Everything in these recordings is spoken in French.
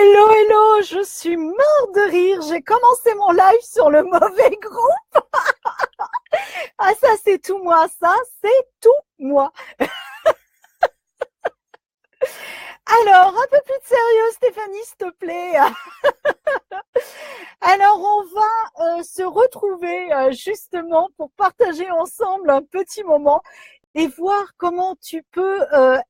Hello, hello, je suis mort de rire. J'ai commencé mon live sur le mauvais groupe. Ah, ça, c'est tout moi. Ça, c'est tout moi. Alors, un peu plus de sérieux, Stéphanie, s'il te plaît. Alors, on va se retrouver justement pour partager ensemble un petit moment et voir comment tu peux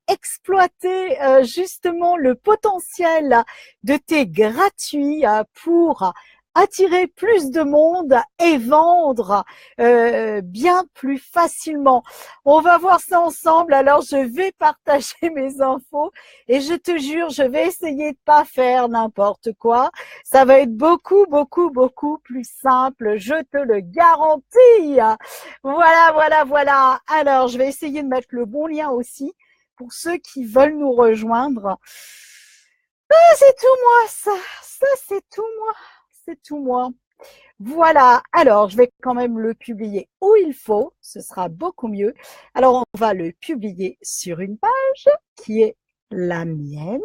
exploiter justement le potentiel de tes gratuits pour attirer plus de monde et vendre bien plus facilement. On va voir ça ensemble. Alors, je vais partager mes infos et je te jure, je vais essayer de pas faire n'importe quoi. Ça va être beaucoup, beaucoup, beaucoup plus simple. Je te le garantis. Voilà, voilà, voilà. Alors, je vais essayer de mettre le bon lien aussi pour ceux qui veulent nous rejoindre. Ah, c'est tout moi, ça. Ça, c'est tout moi. C'est tout moi. Voilà. Alors, je vais quand même le publier où il faut. Ce sera beaucoup mieux. Alors, on va le publier sur une page qui est la mienne.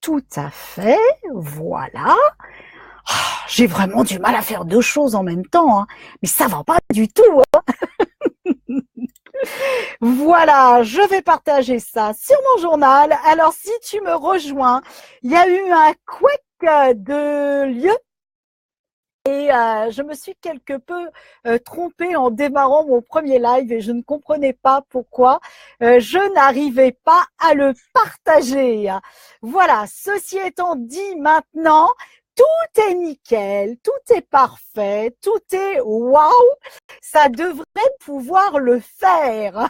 Tout à fait. Voilà. Oh, j'ai vraiment du mal à faire deux choses en même temps, hein. Mais ça va pas du tout, hein. Voilà, je vais partager ça sur mon journal. Alors, si tu me rejoins, il y a eu un couac de lieu et je me suis quelque peu trompée en démarrant mon premier live et je ne comprenais pas pourquoi je n'arrivais pas à le partager. Voilà, ceci étant dit maintenant, tout est nickel, tout est parfait, tout est waouh, ça devrait pouvoir le faire.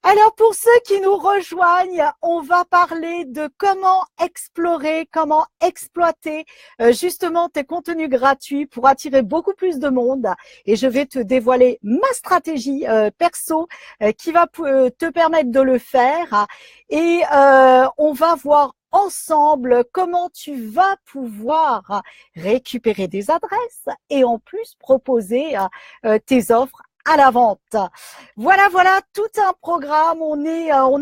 Alors pour ceux qui nous rejoignent, on va parler de comment explorer, comment exploiter justement tes contenus gratuits pour attirer beaucoup plus de monde. Et je vais te dévoiler ma stratégie perso qui va te permettre de le faire. Et on va voir ensemble comment tu vas pouvoir récupérer des adresses et en plus proposer tes offres à la vente. Voilà, voilà, tout un programme. On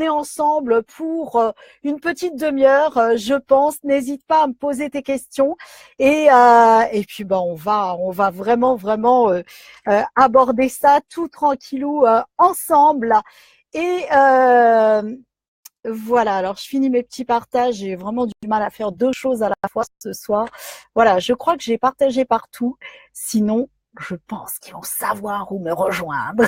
est ensemble pour une petite demi-heure, je pense. N'hésite pas à me poser tes questions et puis ben on va vraiment aborder ça tout tranquillou ensemble. Et voilà, alors je finis mes petits partages. J'ai vraiment du mal à faire deux choses à la fois ce soir. Voilà, je crois que j'ai partagé partout. Sinon, je pense qu'ils vont savoir où me rejoindre.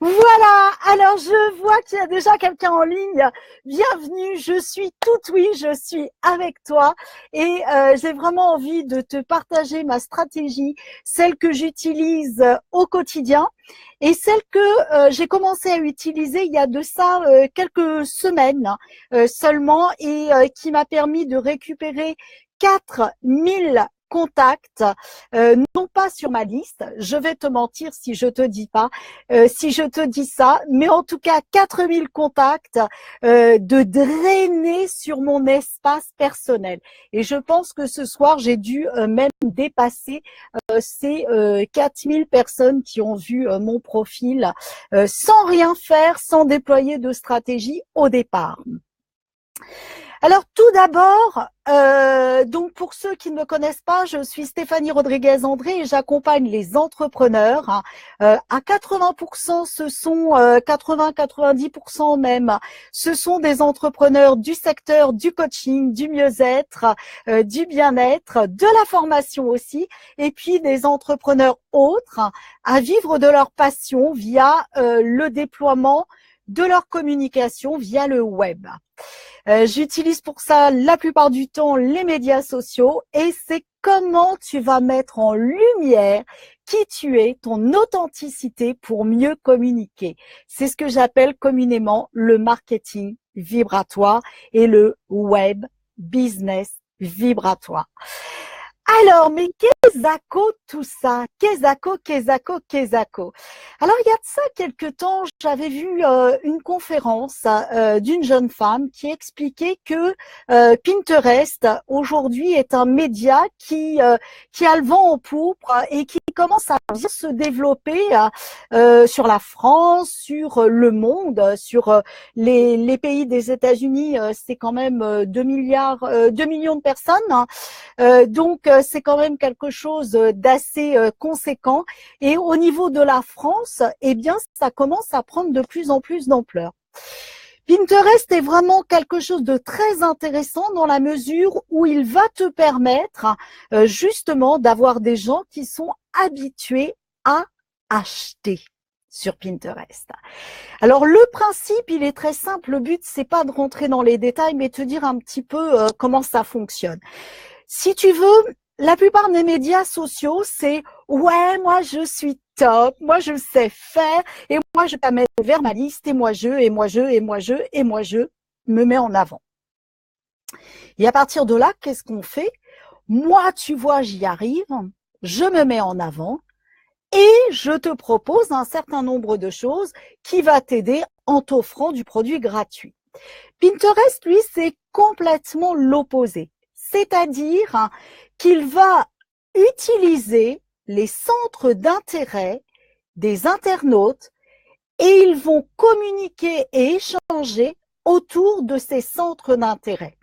Voilà, alors je vois qu'il y a déjà quelqu'un en ligne. Bienvenue, je suis toute oui, je suis avec toi et j'ai vraiment envie de te partager ma stratégie, celle que j'utilise au quotidien et celle que j'ai commencé à utiliser il y a de ça quelques semaines seulement et qui m'a permis de récupérer 4000 contacts, non pas sur ma liste, je vais te mentir si je te dis pas, si je te dis ça, mais en tout cas 4000 contacts de drainer sur mon espace personnel. Et je pense que ce soir, j'ai dû même dépasser ces 4000 personnes qui ont vu mon profil sans rien faire, sans déployer de stratégie au départ. Alors tout d'abord, donc pour ceux qui ne me connaissent pas, je suis Stéphanie Rodriguez-André et j'accompagne les entrepreneurs. À 80%, ce sont 80-90% même, ce sont des entrepreneurs du secteur du coaching, du mieux-être, du bien-être, de la formation aussi, et puis des entrepreneurs autres à vivre de leur passion via le déploiement de leur communication via le web. J'utilise pour ça la plupart du temps les médias sociaux et c'est comment tu vas mettre en lumière qui tu es, ton authenticité pour mieux communiquer. C'est ce que j'appelle communément le marketing vibratoire et le web business vibratoire. Alors, mais qu'est-ce tout ça? Qu'est-ce? Alors, il y a de ça quelque temps, j'avais vu une conférence d'une jeune femme qui expliquait que Pinterest, aujourd'hui, est un média qui a le vent en poupe et qui commence à bien se développer sur la France, sur le monde, sur les pays des États-Unis. C'est quand même 2 millions de personnes. Hein. Donc, c'est quand même quelque chose d'assez conséquent. Et au niveau de la France, eh bien, ça commence à prendre de plus en plus d'ampleur. Pinterest est vraiment quelque chose de très intéressant dans la mesure où il va te permettre justement d'avoir des gens qui sont habitués à acheter sur Pinterest. Alors le principe, il est très simple. Le but, c'est pas de rentrer dans les détails, mais te dire un petit peu comment ça fonctionne. Si tu veux, la plupart des médias sociaux, c'est « ouais, moi je suis top, moi je sais faire, et moi je t'amène vers ma liste, et moi je me mets en avant ». Et à partir de là, qu'est-ce qu'on fait? Moi, tu vois, j'y arrive, je me mets en avant, et je te propose un certain nombre de choses qui va t'aider en t'offrant du produit gratuit. Pinterest, lui, c'est complètement l'opposé. C'est-à-dire qu'il va utiliser les centres d'intérêt des internautes et ils vont communiquer et échanger autour de ces centres d'intérêt.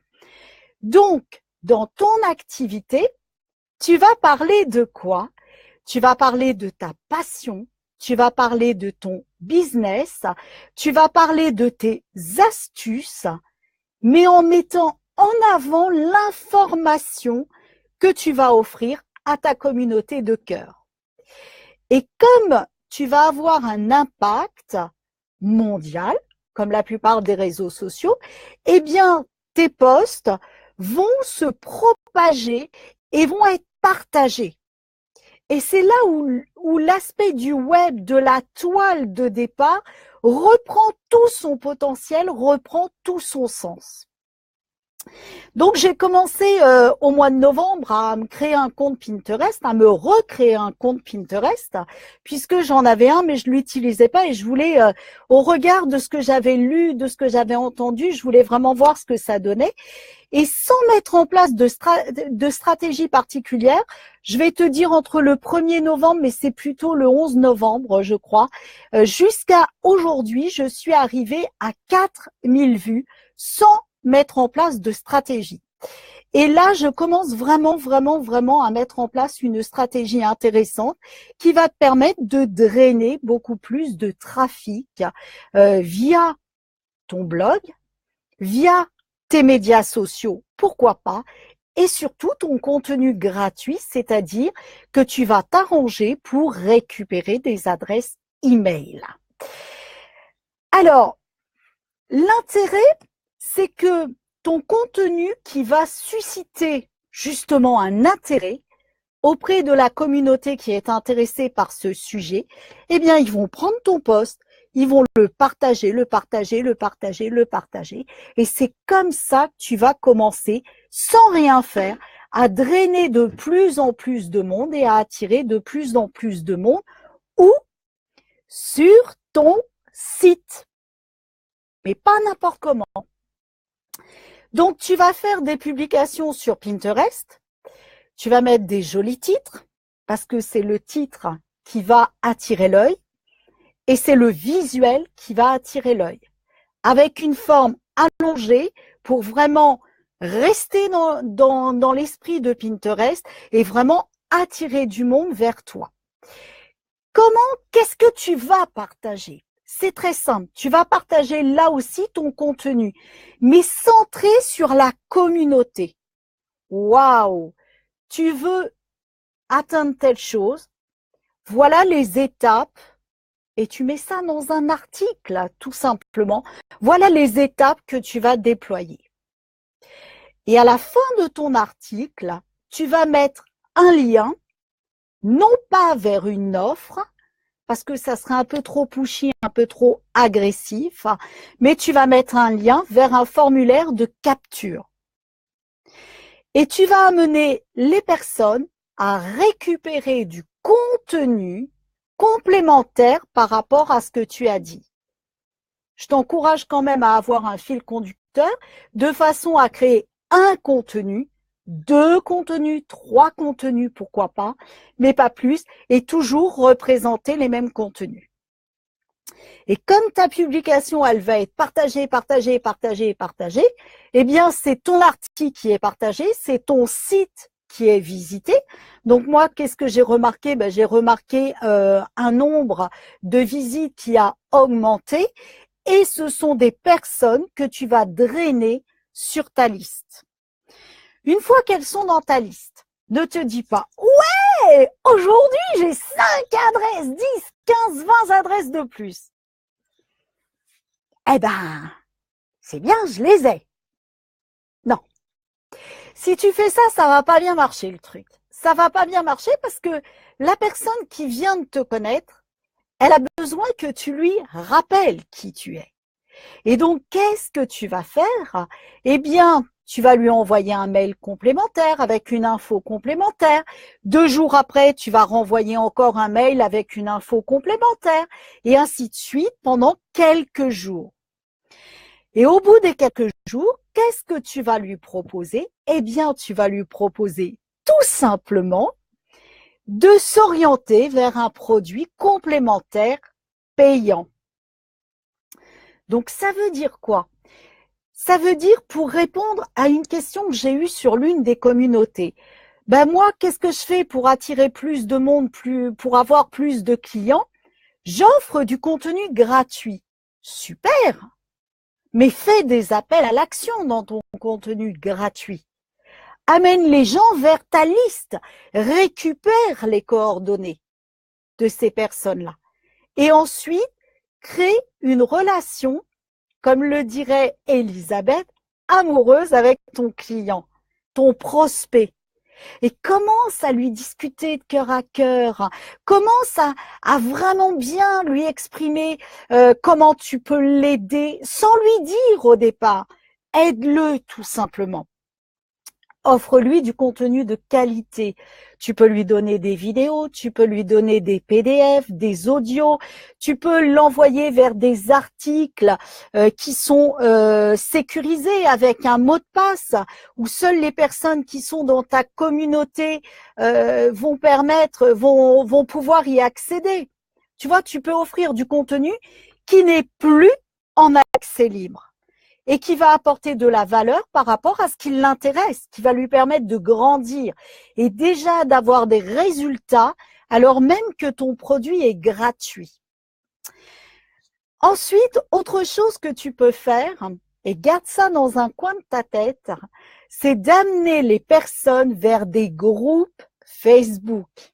Donc, dans ton activité, tu vas parler de quoi? Tu vas parler de ta passion, tu vas parler de ton business, tu vas parler de tes astuces, mais en mettant en avant l'information que tu vas offrir à ta communauté de cœur. Et comme tu vas avoir un impact mondial, comme la plupart des réseaux sociaux, eh bien, tes posts vont se propager et vont être partagés. Et c'est là où l'aspect du web, de la toile de départ, reprend tout son potentiel, reprend tout son sens. Donc, j'ai commencé au mois de novembre à me créer un compte Pinterest, à me recréer un compte Pinterest, puisque j'en avais un, mais je l'utilisais pas et je voulais, au regard de ce que j'avais lu, de ce que j'avais entendu, je voulais vraiment voir ce que ça donnait. Et sans mettre en place de stratégie particulière, je vais te dire entre le 1er novembre, mais c'est plutôt le 11 novembre, je crois, jusqu'à aujourd'hui, je suis arrivée à 4000 vues sans mettre en place de stratégie. Et là, je commence vraiment à mettre en place une stratégie intéressante qui va te permettre de drainer beaucoup plus de trafic via ton blog, via tes médias sociaux, pourquoi pas, et surtout ton contenu gratuit, c'est-à-dire que tu vas t'arranger pour récupérer des adresses email. Alors, l'intérêt, c'est que ton contenu qui va susciter justement un intérêt auprès de la communauté qui est intéressée par ce sujet, eh bien, ils vont prendre ton post, ils vont le partager. Et c'est comme ça que tu vas commencer, sans rien faire, à drainer de plus en plus de monde et à attirer de plus en plus de monde ou sur ton site. Mais pas n'importe comment. Donc, tu vas faire des publications sur Pinterest, tu vas mettre des jolis titres, parce que c'est le titre qui va attirer l'œil, et c'est le visuel qui va attirer l'œil, avec une forme allongée pour vraiment rester dans l'esprit de Pinterest et vraiment attirer du monde vers toi. Qu'est-ce que tu vas partager? C'est très simple. Tu vas partager là aussi ton contenu, mais centré sur la communauté. Waouh! Tu veux atteindre telle chose, voilà les étapes, et tu mets ça dans un article, tout simplement. Voilà les étapes que tu vas déployer. Et à la fin de ton article, tu vas mettre un lien, non pas vers une offre, parce que ça serait un peu trop pushy, un peu trop agressif, mais tu vas mettre un lien vers un formulaire de capture. Et tu vas amener les personnes à récupérer du contenu complémentaire par rapport à ce que tu as dit. Je t'encourage quand même à avoir un fil conducteur de façon à créer un contenu 2 contenus, 3 contenus, pourquoi pas, mais pas plus, et toujours représenter les mêmes contenus. Et comme ta publication, elle va être partagée, partagée, partagée, partagée, eh bien, c'est ton article qui est partagé, c'est ton site qui est visité. Donc moi, qu'est-ce que j'ai remarqué? Ben, j'ai remarqué un nombre de visites qui a augmenté, et ce sont des personnes que tu vas drainer sur ta liste. Une fois qu'elles sont dans ta liste, ne te dis pas « Ouais, aujourd'hui, j'ai 5 adresses, 10, 15, 20 adresses de plus. » Eh ben, c'est bien, je les ai. Non. Si tu fais ça, ça va pas bien marcher le truc. Ça va pas bien marcher parce que la personne qui vient de te connaître, elle a besoin que tu lui rappelles qui tu es. Et donc, qu'est-ce que tu vas faire? Eh bien, tu vas lui envoyer un mail complémentaire avec une info complémentaire. 2 jours après, tu vas renvoyer encore un mail avec une info complémentaire et ainsi de suite pendant quelques jours. Et au bout des quelques jours, qu'est-ce que tu vas lui proposer? Eh bien, tu vas lui proposer tout simplement de s'orienter vers un produit complémentaire payant. Donc, ça veut dire quoi? Ça veut dire, pour répondre à une question que j'ai eue sur l'une des communautés, ben moi, qu'est-ce que je fais pour attirer plus de monde, pour avoir plus de clients? J'offre du contenu gratuit. Super! Mais fais des appels à l'action dans ton contenu gratuit. Amène les gens vers ta liste. Récupère les coordonnées de ces personnes-là. Et ensuite, crée une relation, comme le dirait Elisabeth, amoureuse avec ton client, ton prospect. Et commence à lui discuter de cœur à cœur, commence à vraiment bien lui exprimer comment tu peux l'aider, sans lui dire au départ, aide-le tout simplement. Offre-lui du contenu de qualité. Tu peux lui donner des vidéos, tu peux lui donner des PDF, des audios, tu peux l'envoyer vers des articles qui sont sécurisés avec un mot de passe où seules les personnes qui sont dans ta communauté vont pouvoir y accéder. Tu vois, tu peux offrir du contenu qui n'est plus en accès libre et qui va apporter de la valeur par rapport à ce qui l'intéresse, qui va lui permettre de grandir et déjà d'avoir des résultats alors même que ton produit est gratuit. Ensuite, autre chose que tu peux faire, et garde ça dans un coin de ta tête, c'est d'amener les personnes vers des groupes Facebook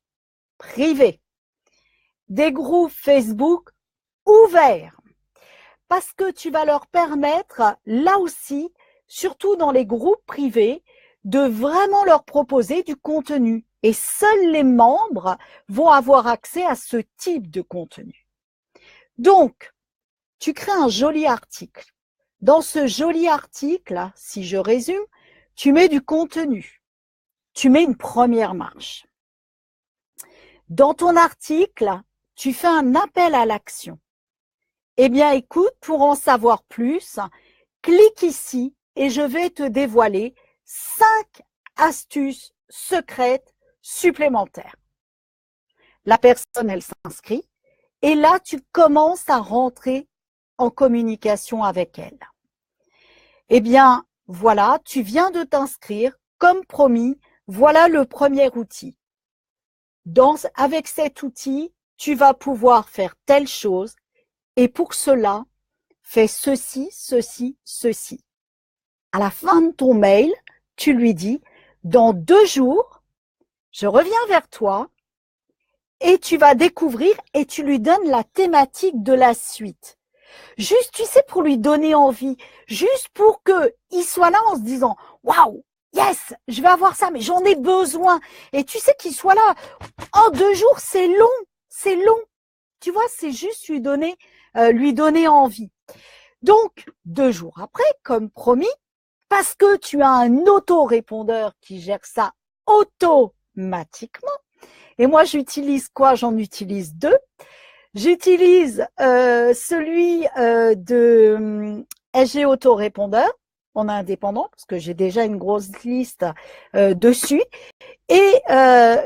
privés, des groupes Facebook ouverts. Parce que tu vas leur permettre, là aussi, surtout dans les groupes privés, de vraiment leur proposer du contenu. Et seuls les membres vont avoir accès à ce type de contenu. Donc, tu crées un joli article. Dans ce joli article, si je résume, tu mets du contenu. Tu mets une première marche. Dans ton article, tu fais un appel à l'action. Eh bien, écoute, pour en savoir plus, clique ici et je vais te dévoiler 5 astuces secrètes supplémentaires. La personne, elle s'inscrit et là, tu commences à rentrer en communication avec elle. Eh bien, voilà, tu viens de t'inscrire, comme promis, voilà le premier outil. Avec cet outil, tu vas pouvoir faire telle chose. Et pour cela, fais ceci, ceci, ceci. À la fin de ton mail, tu lui dis, dans 2 jours, je reviens vers toi et tu vas découvrir et tu lui donnes la thématique de la suite. Juste, tu sais, pour lui donner envie, juste pour qu'il soit là en se disant, waouh, yes, je vais avoir ça, mais j'en ai besoin. Et tu sais qu'il soit là. En 2 jours, c'est long, c'est long. Tu vois, c'est juste lui donner envie. Donc, 2 jours après, comme promis, parce que tu as un autorépondeur qui gère ça automatiquement, et moi j'utilise quoi? J'en utilise 2. J'utilise celui de SG Autorépondeur, en indépendant, parce que j'ai déjà une grosse liste dessus. Et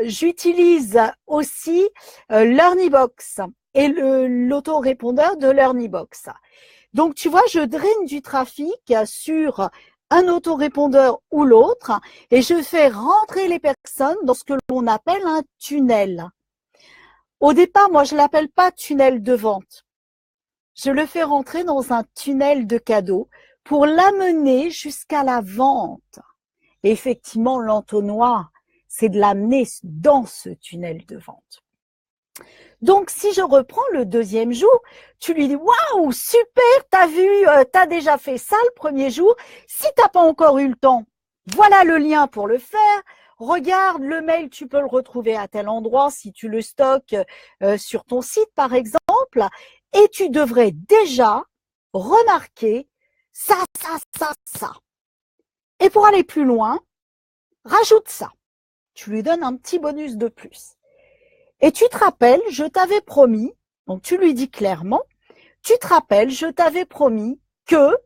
j'utilise aussi LearnyBox et l'autorépondeur de LearnyBox. Donc, tu vois, je draine du trafic sur un autorépondeur ou l'autre et je fais rentrer les personnes dans ce que l'on appelle un tunnel. Au départ, moi, je l'appelle pas tunnel de vente. Je le fais rentrer dans un tunnel de cadeaux pour l'amener jusqu'à la vente. Et effectivement, l'entonnoir, c'est de l'amener dans ce tunnel de vente. Donc, si je reprends le deuxième jour, tu lui dis « Waouh, super, t'as vu, t'as déjà fait ça le premier jour. Si t'as pas encore eu le temps, voilà le lien pour le faire. Regarde, le mail, tu peux le retrouver à tel endroit si tu le stockes sur ton site, par exemple. Et tu devrais déjà remarquer ça, ça, ça, ça. Et pour aller plus loin, rajoute ça. Tu lui donnes un petit bonus de plus. Et tu te rappelles, je t'avais promis, donc tu lui dis clairement, tu te rappelles, je t'avais promis que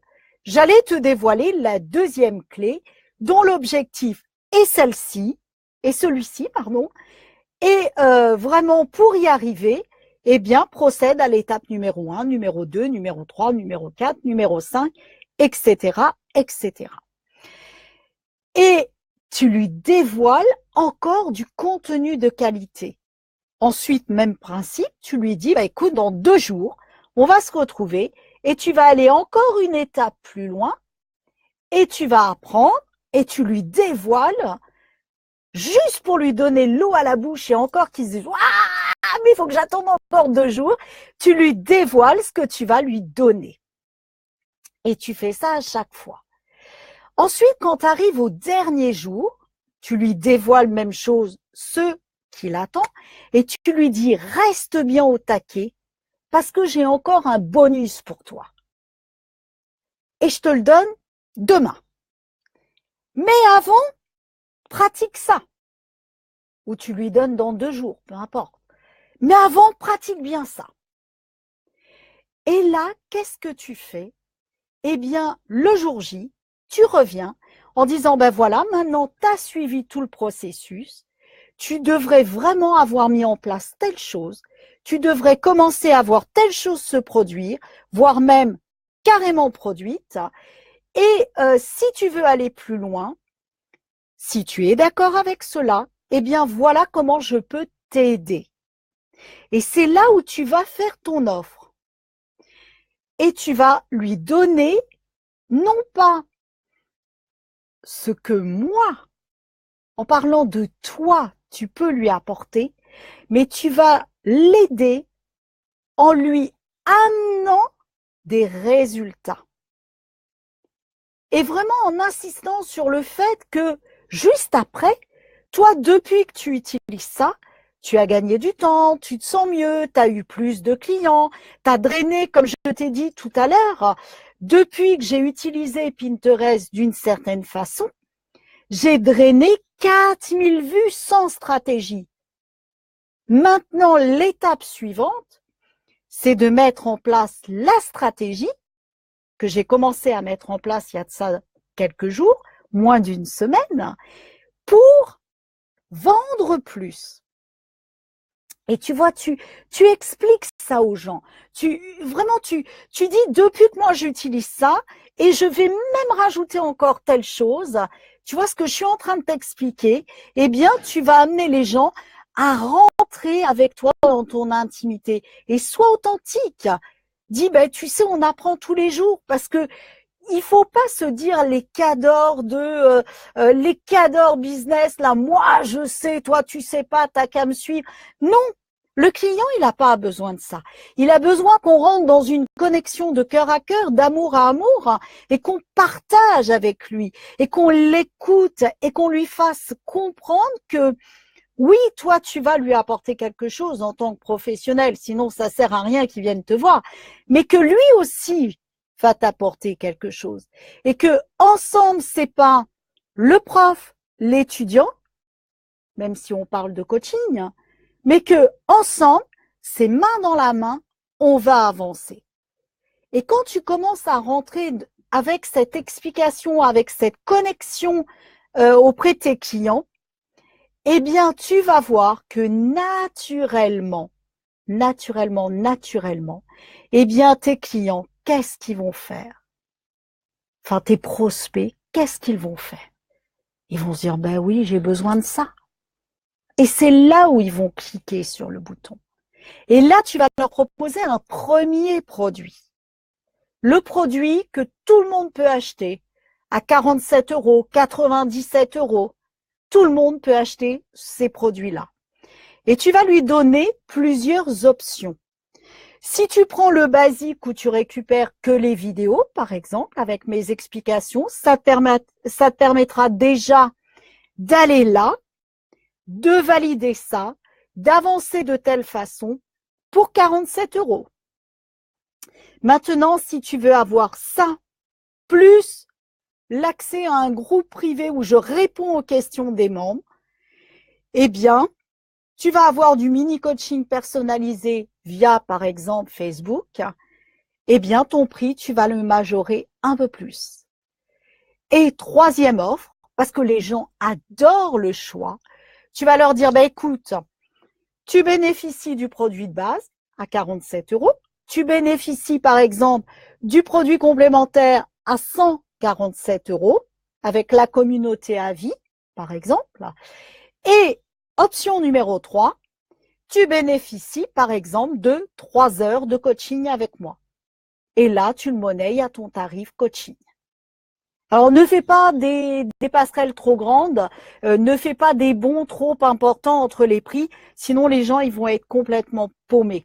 j'allais te dévoiler la deuxième clé dont l'objectif est celle-ci, et celui-ci, pardon, et vraiment pour y arriver, eh bien, procède à l'étape numéro 1, numéro 2, numéro 3, numéro 4, numéro 5, etc., etc. Et tu lui dévoiles encore du contenu de qualité. Ensuite, même principe, tu lui dis, bah, écoute, dans 2 jours, on va se retrouver et tu vas aller encore une étape plus loin et tu vas apprendre et tu lui dévoiles juste pour lui donner l'eau à la bouche et encore qu'il se dise, ah, mais il faut que j'attende encore 2 jours, tu lui dévoiles ce que tu vas lui donner. Et tu fais ça à chaque fois. Ensuite, quand tu arrives au dernier jour, tu lui dévoiles même chose, ce qu'il attend, et tu lui dis, reste bien au taquet, parce que j'ai encore un bonus pour toi. Et je te le donne demain. Mais avant, pratique ça. Ou tu lui donnes dans 2 jours, peu importe. Mais avant, pratique bien ça. Et là, qu'est-ce que tu fais? Eh bien, le jour J, tu reviens en disant, ben voilà, maintenant, tu as suivi tout le processus. Tu devrais vraiment avoir mis en place telle chose. Tu devrais commencer à voir telle chose se produire, voire même carrément produite. Et si tu veux aller plus loin, si tu es d'accord avec cela, eh bien, voilà comment je peux t'aider. Et c'est là où tu vas faire ton offre. Et tu vas lui donner, non pas ce que moi, en parlant de toi, tu peux lui apporter, mais tu vas l'aider en lui amenant des résultats. Et vraiment en insistant sur le fait que juste après, toi, depuis que tu utilises ça, tu as gagné du temps, tu te sens mieux, tu as eu plus de clients, tu as drainé, comme je t'ai dit tout à l'heure, depuis que j'ai utilisé Pinterest d'une certaine façon, j'ai drainé 4000 vues sans stratégie. Maintenant, l'étape suivante, c'est de mettre en place la stratégie que j'ai commencé à mettre en place il y a de ça quelques jours, moins d'une semaine, pour vendre plus. Et tu vois, tu expliques ça aux gens. Vraiment, tu dis, depuis que moi j'utilise ça, et je vais même rajouter encore telle chose, tu vois ce que je suis en train de t'expliquer, eh bien, tu vas amener les gens à rentrer avec toi dans ton intimité. Et sois authentique. Dis, ben, tu sais, on apprend tous les jours parce que il faut pas se dire les cadors les cadors business là, moi je sais, toi tu sais pas, t'as qu'à me suivre. Non, le client il n'a pas besoin de ça. Il a besoin qu'on rentre dans une connexion de cœur à cœur, d'amour à amour, et qu'on partage avec lui et qu'on l'écoute et qu'on lui fasse comprendre que oui, toi, tu vas lui apporter quelque chose en tant que professionnel, sinon ça sert à rien qu'il vienne te voir, mais que lui aussi va t'apporter quelque chose. Et que ensemble, c'est pas le prof, l'étudiant, même si on parle de coaching, mais que ensemble, c'est main dans la main, on va avancer. Et quand tu commences à rentrer avec cette explication, avec cette connexion auprès de tes clients, eh bien, tu vas voir que naturellement, eh bien, tes clients, qu'est-ce qu'ils vont faire? Enfin, tes prospects, qu'est-ce qu'ils vont faire? Ils vont se dire, ben oui, j'ai besoin de ça. Et c'est là où ils vont cliquer sur le bouton. Et là, tu vas leur proposer un premier produit. Le produit que tout le monde peut acheter à 47 €, 97 €. Tout le monde peut acheter ces produits-là. Et tu vas lui donner plusieurs options. Si tu prends le basique où tu récupères que les vidéos, par exemple, avec mes explications, ça te permettra déjà d'aller là, de valider ça, d'avancer de telle façon pour 47 €. Maintenant, si tu veux avoir ça, plus l'accès à un groupe privé où je réponds aux questions des membres, eh bien, tu vas avoir du mini-coaching personnalisé via, par exemple, Facebook. Eh bien, ton prix, tu vas le majorer un peu plus. Et troisième offre, parce que les gens adorent le choix, tu vas leur dire, écoute, tu bénéficies du produit de base à 47 €. Tu bénéficies, par exemple, du produit complémentaire à 147 € avec la communauté à vie, par exemple. Et option numéro 3, tu bénéficies, par exemple, de 3 heures de coaching avec moi. Et là, tu le monnaies à ton tarif coaching. Alors, ne fais pas des passerelles trop grandes, ne fais pas des bons trop importants entre les prix, sinon les gens ils vont être complètement paumés.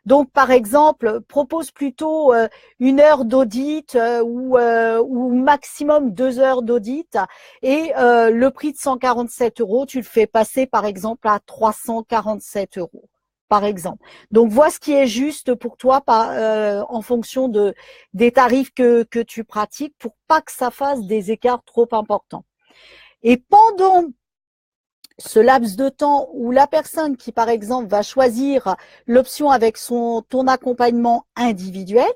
Donc, par exemple, propose plutôt 1 heure d'audit ou maximum 2 heures d'audit et le prix de 147 €, tu le fais passer par exemple à 347 €. Par exemple. Donc, vois ce qui est juste pour toi en fonction des tarifs que tu pratiques pour pas que ça fasse des écarts trop importants. Et pendant ce laps de temps où la personne qui, par exemple, va choisir l'option avec ton accompagnement individuel,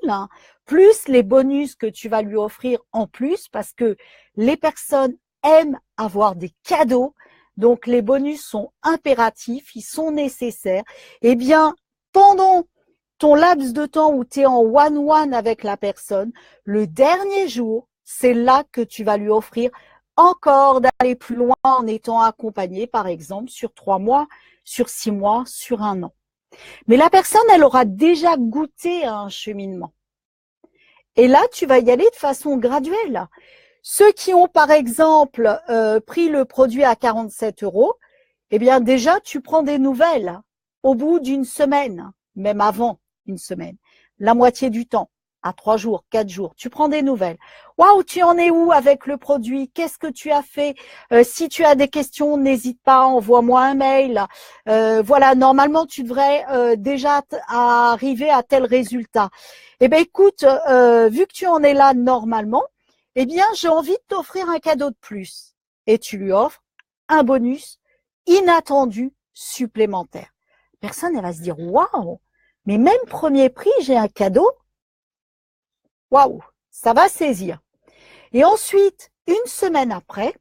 plus les bonus que tu vas lui offrir en plus, parce que les personnes aiment avoir des cadeaux, donc les bonus sont impératifs, ils sont nécessaires. Eh bien, pendant ton laps de temps où tu es en one-one avec la personne, le dernier jour, c'est là que tu vas lui offrir encore d'aller plus loin en étant accompagné, par exemple, sur 3 mois, sur 6 mois, sur 1 an. Mais la personne, elle aura déjà goûté à un cheminement. Et là, tu vas y aller de façon graduelle. Ceux qui ont, par exemple, pris le produit à 47 €, eh bien, déjà, tu prends des nouvelles au bout d'une semaine, même avant une semaine, la moitié du temps. À 3 jours, 4 jours, tu prends des nouvelles. Waouh, tu en es où avec le produit? Qu'est-ce que tu as fait? Si tu as des questions, n'hésite pas, envoie-moi un mail. Voilà, normalement, tu devrais déjà arriver à tel résultat. Eh bien, écoute, vu que tu en es là normalement, eh bien, j'ai envie de t'offrir un cadeau de plus. Et tu lui offres un bonus inattendu supplémentaire. Personne, elle va se dire, waouh, mais même premier prix, j'ai un cadeau. Waouh, ça va saisir. Et ensuite, une semaine après,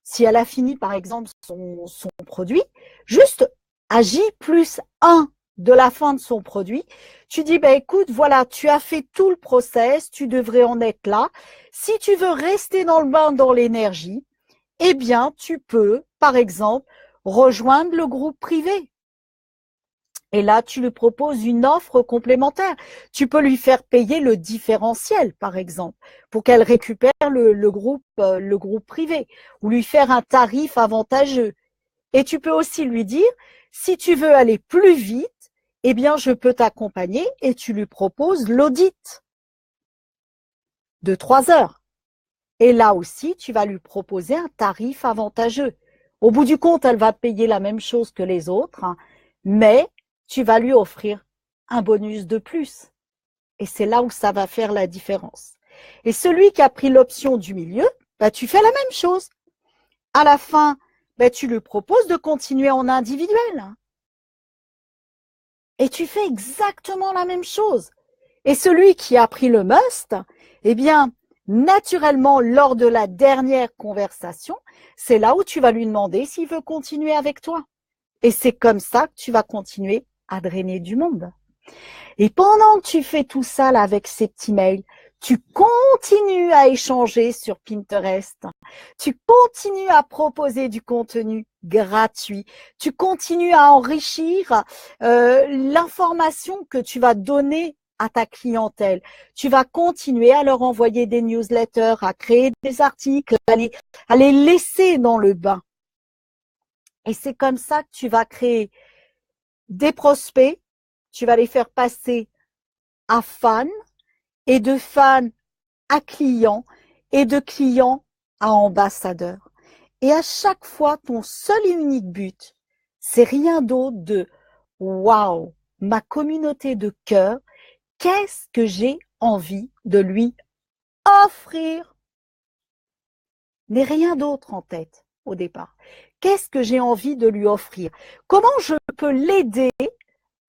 si elle a fini par exemple son produit, juste à J+1 de la fin de son produit, tu dis, écoute, voilà, tu as fait tout le process, tu devrais en être là. Si tu veux rester dans le bain, dans l'énergie, eh bien, tu peux, par exemple, rejoindre le groupe privé. Et là, tu lui proposes une offre complémentaire. Tu peux lui faire payer le différentiel, par exemple, pour qu'elle récupère le groupe privé, ou lui faire un tarif avantageux. Et tu peux aussi lui dire, si tu veux aller plus vite, eh bien, je peux t'accompagner et tu lui proposes l'audit de 3 heures. Et là aussi, tu vas lui proposer un tarif avantageux. Au bout du compte, elle va payer la même chose que les autres, mais tu vas lui offrir un bonus de plus. Et c'est là où ça va faire la différence. Et celui qui a pris l'option du milieu, tu fais la même chose. À la fin, tu lui proposes de continuer en individuel. Et tu fais exactement la même chose. Et celui qui a pris le must, eh bien, naturellement, lors de la dernière conversation, c'est là où tu vas lui demander s'il veut continuer avec toi. Et c'est comme ça que tu vas continuer à drainer du monde. Et pendant que tu fais tout ça là avec ces petits mails, tu continues à échanger sur Pinterest. Tu continues à proposer du contenu gratuit. Tu continues à enrichir l'information que tu vas donner à ta clientèle. Tu vas continuer à leur envoyer des newsletters, à créer des articles, à les laisser dans le bain. Et c'est comme ça que tu vas créer des prospects, tu vas les faire passer à fans, et de fans à clients, et de clients à ambassadeurs. Et à chaque fois, ton seul et unique but, c'est rien d'autre de « Waouh, ma communauté de cœur, qu'est-ce que j'ai envie de lui offrir ?» N'ai rien d'autre en tête au départ. Qu'est-ce que j'ai envie de lui offrir? Comment je peux l'aider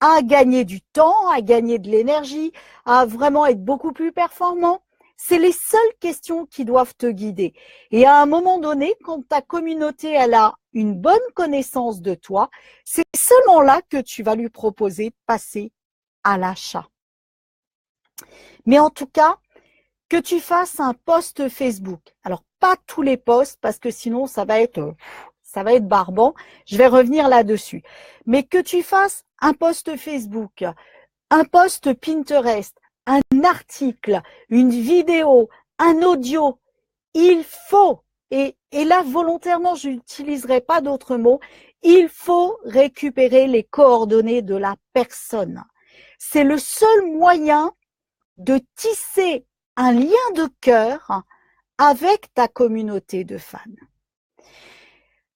à gagner du temps, à gagner de l'énergie, à vraiment être beaucoup plus performant? C'est les seules questions qui doivent te guider. Et à un moment donné, quand ta communauté elle a une bonne connaissance de toi, c'est seulement là que tu vas lui proposer de passer à l'achat. Mais en tout cas, que tu fasses un post Facebook. Alors, pas tous les posts, parce que sinon, ça va être barbant. Je vais revenir là-dessus. Mais que tu fasses un post Facebook, un post Pinterest, un article, une vidéo, un audio, il faut, et là, volontairement, je n'utiliserai pas d'autres mots, il faut récupérer les coordonnées de la personne. C'est le seul moyen de tisser un lien de cœur avec ta communauté de fans.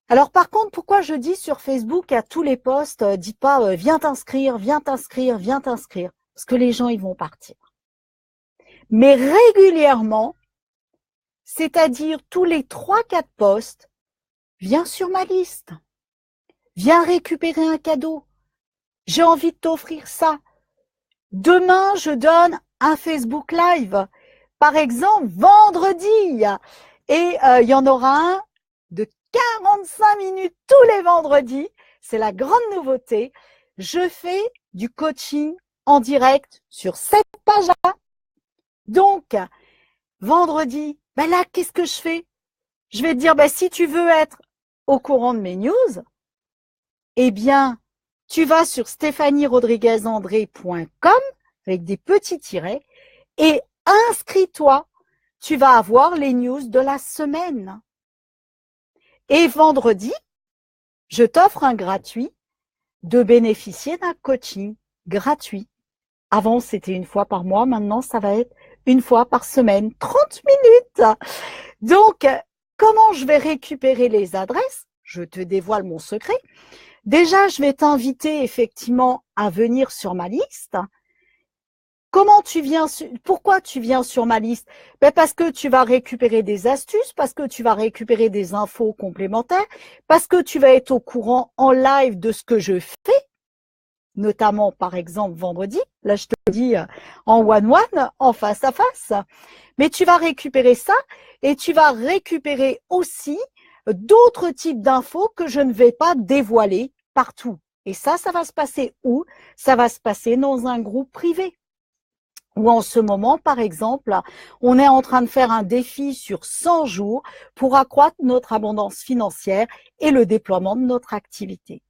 Alors par contre, pourquoi je dis sur Facebook à tous les posts, dis pas viens t'inscrire, viens t'inscrire, viens t'inscrire, parce que les gens ils vont partir. Mais régulièrement, c'est-à-dire tous les 3-4 posts, viens sur ma liste, viens récupérer un cadeau, j'ai envie de t'offrir ça. Demain, je donne un Facebook Live, par exemple vendredi, et il y en aura un de 45 minutes tous les vendredis. C'est la grande nouveauté. Je fais du coaching en direct sur cette page-là. Donc, vendredi, ben là, qu'est-ce que je fais? Je vais te dire, ben, si tu veux être au courant de mes news, eh bien, tu vas sur stéphanierodriguezandré.com avec des petits tirets et inscris-toi. Tu vas avoir les news de la semaine. Et vendredi, je t'offre un gratuit de bénéficier d'un coaching gratuit. Avant, c'était une fois par mois. Maintenant, ça va être une fois par semaine, 30 minutes. Donc, comment je vais récupérer les adresses? Je te dévoile mon secret. Déjà, je vais t'inviter effectivement à venir sur ma liste. Pourquoi tu viens sur ma liste? Ben parce que tu vas récupérer des astuces, parce que tu vas récupérer des infos complémentaires, parce que tu vas être au courant en live de ce que je fais, notamment par exemple vendredi. Là, je te dis en one-one, en face à face. Mais tu vas récupérer ça et tu vas récupérer aussi d'autres types d'infos que je ne vais pas dévoiler partout. Et ça va se passer où? Ça va se passer dans un groupe privé. Ou en ce moment, par exemple, on est en train de faire un défi sur 100 jours pour accroître notre abondance financière et le déploiement de notre activité.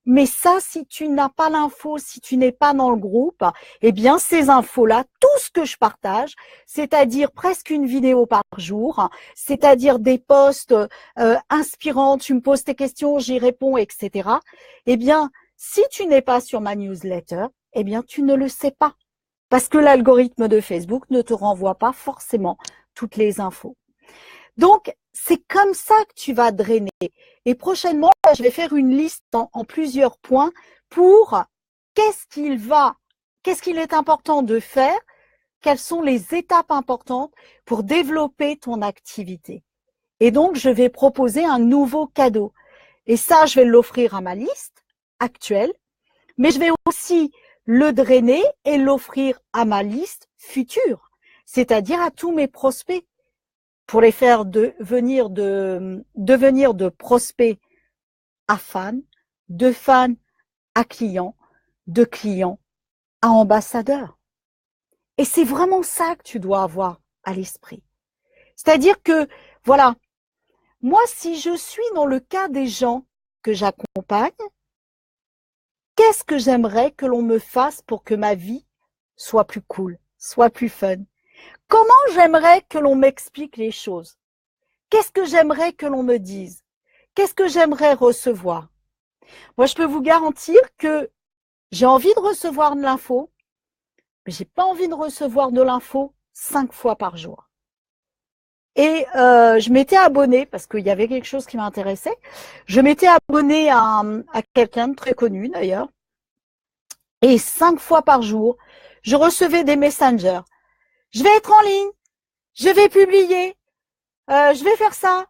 Mais ça, si tu n'as pas l'info, si tu n'es pas dans le groupe, eh bien, ces infos-là, tout ce que je partage, c'est-à-dire presque une vidéo par jour, c'est-à-dire des posts inspirants, tu me poses tes questions, j'y réponds, etc. Eh bien, si tu n'es pas sur ma newsletter, eh bien, tu ne le sais pas. Parce que l'algorithme de Facebook ne te renvoie pas forcément toutes les infos. Donc, c'est comme ça que tu vas drainer. Et prochainement, je vais faire une liste en plusieurs points pour qu'est-ce qu'il est important de faire, quelles sont les étapes importantes pour développer ton activité. Et donc, je vais proposer un nouveau cadeau. Et ça, je vais l'offrir à ma liste actuelle, mais je vais aussi le drainer et l'offrir à ma liste future. c'est-à-dire à tous mes prospects, pour les faire devenir de prospects à fans, de fans à clients, de clients à ambassadeurs. Et c'est vraiment ça que tu dois avoir à l'esprit. C'est-à-dire que, voilà, moi, si je suis dans le cas des gens que j'accompagne, qu'est-ce que j'aimerais que l'on me fasse pour que ma vie soit plus cool, soit plus fun? Comment j'aimerais que l'on m'explique les choses? Qu'est-ce que j'aimerais que l'on me dise? Qu'est-ce que j'aimerais recevoir? Moi, je peux vous garantir que j'ai envie de recevoir de l'info, mais j'ai pas envie de recevoir de l'info 5 fois par jour. Et je m'étais abonnée, parce qu'il y avait quelque chose qui m'intéressait, je m'étais abonnée à quelqu'un de très connu d'ailleurs, et 5 fois par jour, je recevais des messengers. Je vais être en ligne, je vais publier, je vais faire ça.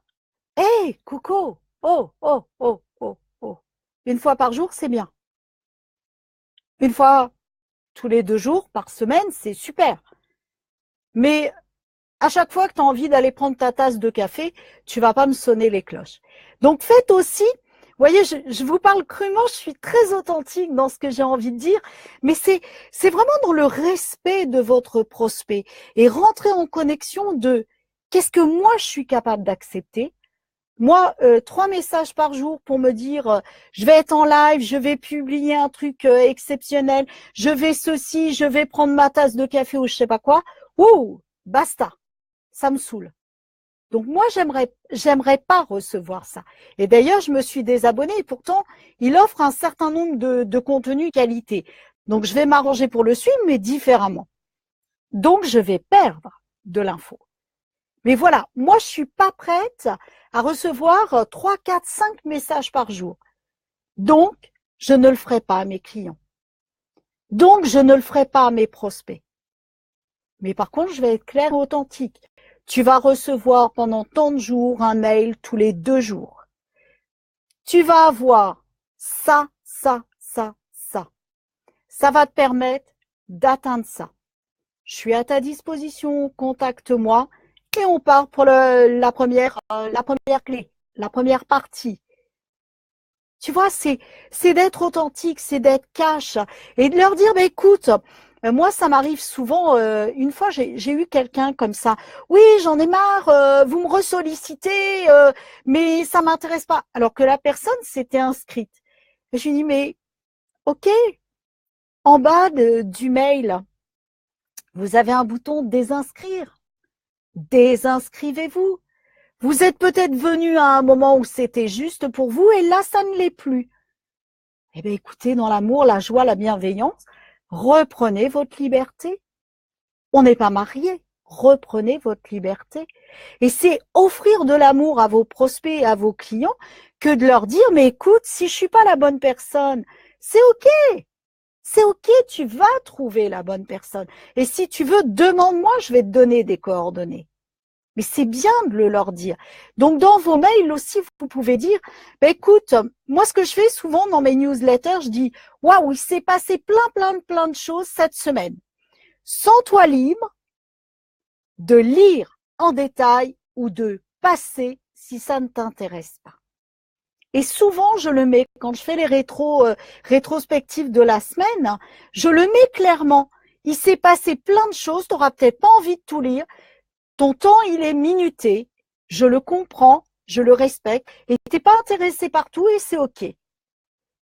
Hey, Coco, oh, oh, oh, oh, oh. Une fois par jour, c'est bien. Une fois tous les 2 jours par semaine, c'est super. Mais à chaque fois que tu as envie d'aller prendre ta tasse de café, tu vas pas me sonner les cloches. Donc faites aussi, vous voyez, je vous parle crûment, je suis très authentique dans ce que j'ai envie de dire, mais c'est vraiment dans le respect de votre prospect et rentrer en connexion de qu'est-ce que moi je suis capable d'accepter. Moi, 3 messages par jour pour me dire je vais être en live, je vais publier un truc exceptionnel, je vais ceci, je vais prendre ma tasse de café ou je sais pas quoi. Ouh, basta. Ça me saoule. Donc moi, j'aimerais pas recevoir ça. Et d'ailleurs, je me suis désabonnée et pourtant, il offre un certain nombre de contenus qualité. Donc je vais m'arranger pour le suivre, mais différemment. Donc je vais perdre de l'info. Mais voilà, moi, je suis pas prête à recevoir 3, 4, 5 messages par jour. Donc, je ne le ferai pas à mes clients. Donc, je ne le ferai pas à mes prospects. Mais par contre, je vais être claire et authentique. Tu vas recevoir pendant tant de jours un mail tous les 2 jours. Tu vas avoir ça, ça, ça, ça. Ça va te permettre d'atteindre ça. Je suis à ta disposition, contacte-moi et on part pour la première clé, la première partie. Tu vois, c'est d'être authentique, c'est d'être cash et de leur dire, bah, écoute, moi, ça m'arrive souvent, une fois, j'ai eu quelqu'un comme ça. Oui, j'en ai marre, vous me ressollicitez, mais ça m'intéresse pas. Alors que la personne s'était inscrite. Et je lui dis, mais ok, en bas du mail, vous avez un bouton désinscrire. Désinscrivez-vous. Vous êtes peut-être venu à un moment où c'était juste pour vous et là, ça ne l'est plus. Eh bien, écoutez, dans l'amour, la joie, la bienveillance, reprenez votre liberté. On n'est pas mariés. Reprenez votre liberté. Et c'est offrir de l'amour à vos prospects et à vos clients que de leur dire, mais écoute, si je suis pas la bonne personne, c'est ok. C'est ok, tu vas trouver la bonne personne. Et si tu veux, demande-moi, je vais te donner des coordonnées. Mais c'est bien de le leur dire. Donc, dans vos mails aussi, vous pouvez dire, bah, écoute, moi, ce que je fais souvent dans mes newsletters, je dis, waouh, il s'est passé plein de choses cette semaine. Sens-toi libre de lire en détail ou de passer si ça ne t'intéresse pas. Et souvent, je le mets, quand je fais les rétrospectives de la semaine, je le mets clairement. Il s'est passé plein de choses, tu n'auras peut-être pas envie de tout lire. Ton temps, il est minuté. Je le comprends, je le respecte. Et tu n'es pas intéressé par tout et c'est OK.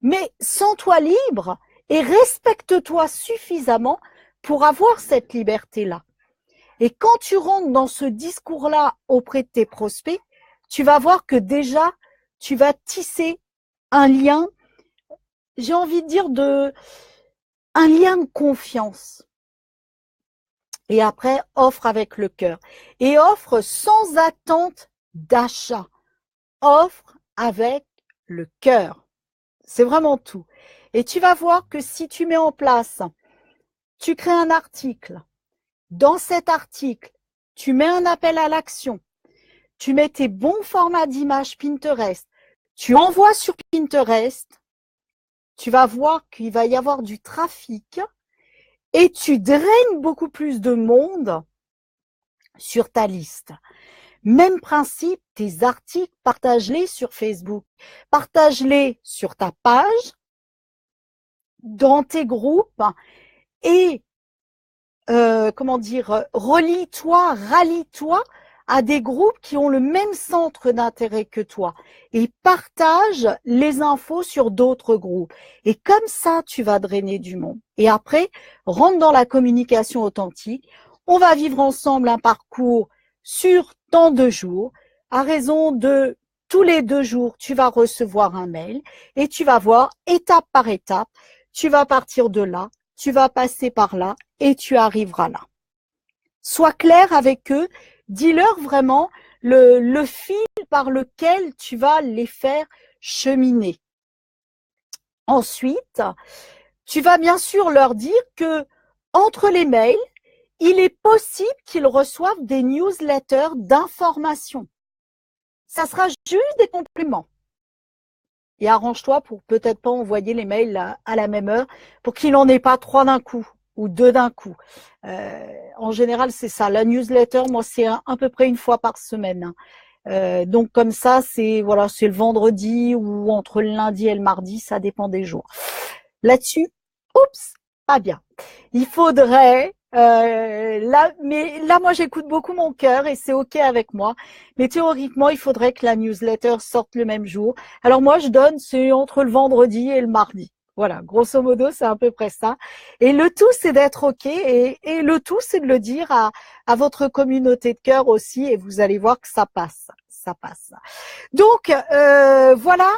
Mais sens-toi libre et respecte-toi suffisamment pour avoir cette liberté-là. Et quand tu rentres dans ce discours-là auprès de tes prospects, tu vas voir que déjà, tu vas tisser un lien, j'ai envie de dire un lien de confiance. Et après, offre avec le cœur. Et offre sans attente d'achat. Offre avec le cœur. C'est vraiment tout. Et tu vas voir que si tu mets en place, tu crées un article. Dans cet article, tu mets un appel à l'action. Tu mets tes bons formats d'images Pinterest. Tu envoies sur Pinterest. Tu vas voir qu'il va y avoir du trafic et tu draines beaucoup plus de monde sur ta liste. Même principe, tes articles, partage-les sur Facebook, partage-les sur ta page, dans tes groupes et relie-toi, rallie-toi à des groupes qui ont le même centre d'intérêt que toi et partage les infos sur d'autres groupes. Et comme ça, tu vas drainer du monde. Et après, rentre dans la communication authentique. On va vivre ensemble un parcours sur tant de jours. À raison de tous les 2 jours, tu vas recevoir un mail et tu vas voir étape par étape. Tu vas partir de là, tu vas passer par là et tu arriveras là. Sois clair avec eux, dis-leur vraiment le fil par lequel tu vas les faire cheminer. Ensuite, tu vas bien sûr leur dire que entre les mails, il est possible qu'ils reçoivent des newsletters d'information. Ça sera juste des compléments. Et arrange-toi pour peut-être pas envoyer les mails à la même heure pour qu'il n'en ait pas 3 d'un coup ou 2 d'un coup. En général, c'est ça. La newsletter, moi, c'est à peu près 1 fois par semaine. Donc comme ça, c'est le vendredi ou entre le lundi et le mardi, ça dépend des jours. Là-dessus, oups, pas bien. Il faudrait mais là, moi, j'écoute beaucoup mon cœur et c'est OK avec moi. Mais théoriquement, il faudrait que la newsletter sorte le même jour. Alors moi, je donne, c'est entre le vendredi et le mardi. Voilà, grosso modo, c'est à peu près ça. Et le tout, c'est d'être OK et le tout, c'est de le dire à votre communauté de cœur aussi et vous allez voir que ça passe. Ça passe. Donc, voilà.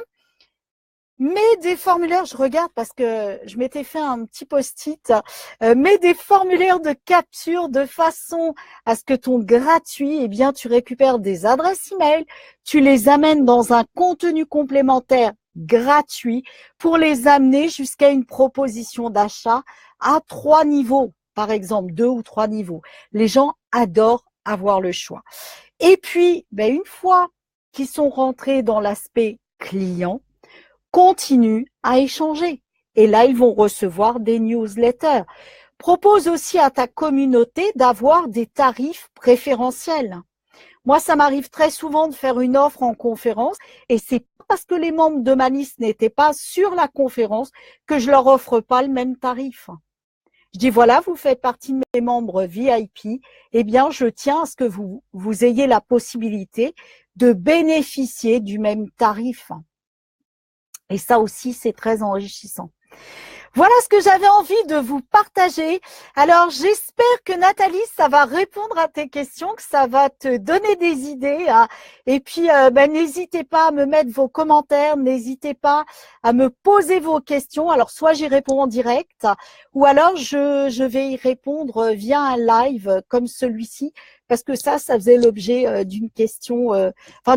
Mets des formulaires, je regarde parce que je m'étais fait un petit post-it, mets des formulaires de capture de façon à ce que ton gratuit, eh bien, tu récupères des adresses email, tu les amènes dans un contenu complémentaire gratuit pour les amener jusqu'à une proposition d'achat à 3 niveaux, par exemple 2 ou 3 niveaux. Les gens adorent avoir le choix. Et puis, une fois qu'ils sont rentrés dans l'aspect client, continue à échanger. Et là, ils vont recevoir des newsletters. Propose aussi à ta communauté d'avoir des tarifs préférentiels. Moi, ça m'arrive très souvent de faire une offre en conférence et c'est pas parce que les membres de ma liste n'étaient pas sur la conférence que je leur offre pas le même tarif. Je dis voilà, vous faites partie de mes membres VIP, eh bien, je tiens à ce que vous ayez la possibilité de bénéficier du même tarif. Et ça aussi, c'est très enrichissant. Voilà ce que j'avais envie de vous partager. Alors, j'espère que Nathalie, ça va répondre à tes questions, que ça va te donner des idées. Et puis, n'hésitez pas à me mettre vos commentaires, n'hésitez pas à me poser vos questions. Alors, soit j'y réponds en direct, ou alors je vais y répondre via un live comme celui-ci, parce que ça faisait l'objet d'une question,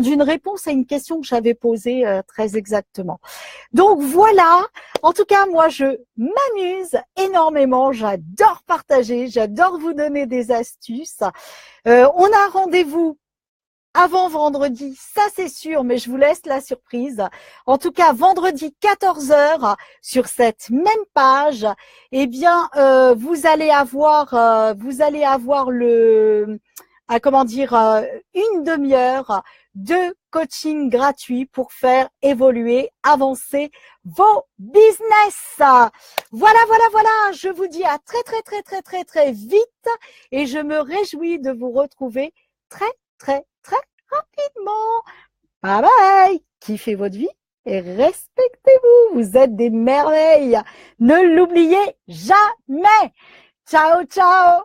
d'une réponse à une question que j'avais posée très exactement. Donc voilà, en tout cas, moi, je m'amuse énormément, j'adore partager, j'adore vous donner des astuces. On a rendez-vous avant vendredi, ça c'est sûr, mais je vous laisse la surprise. En tout cas, vendredi 14 heures sur cette même page, eh bien, vous allez avoir une demi-heure de coaching gratuit pour faire évoluer, avancer vos business. Voilà. Je vous dis à très, très, très, très, très, très vite et je me réjouis de vous retrouver très, très, très rapidement. Bye bye. Kiffez votre vie et respectez-vous. Vous êtes des merveilles. Ne l'oubliez jamais. Ciao, ciao.